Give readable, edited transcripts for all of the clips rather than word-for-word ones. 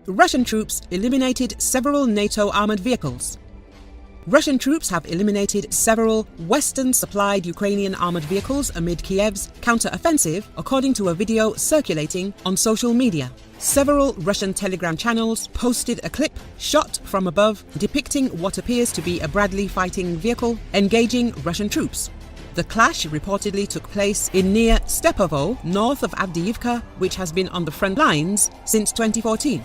Russian troops eliminated several NATO armored vehicles. Russian troops have eliminated several Western-supplied Ukrainian armored vehicles amid Kiev's counter-offensive, according to a video circulating on social media. Several Russian Telegram channels posted a clip shot from above depicting what appears to be a Bradley fighting vehicle engaging Russian troops. The clash reportedly took place in near Stepovo, north of Avdiivka, which has been on the front lines since 2014.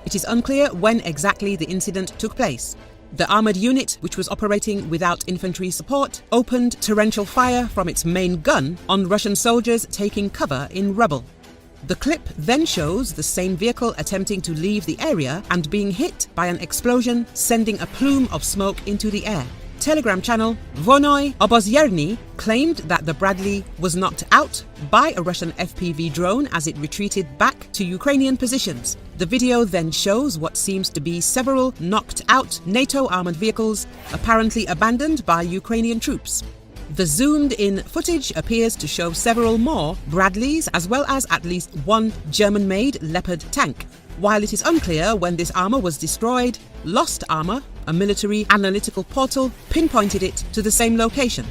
It is unclear when exactly the incident took place. The armoured unit, which was operating without infantry support, opened torrential fire from its main gun on Russian soldiers taking cover in rubble. The clip then shows the same vehicle attempting to leave the area and being hit by an explosion, sending a plume of smoke into the air. Telegram channel Vonoi Obozyerny claimed that the Bradley was knocked out by a Russian FPV drone as it retreated back to Ukrainian positions. The video then shows what seems to be several knocked out NATO armored vehicles apparently abandoned by Ukrainian troops. The zoomed-in footage appears to show several more Bradleys as well as at least one German-made Leopard tank. While it is unclear when this armour was destroyed, Lost Armour, a military-analytical portal, pinpointed it to the same location.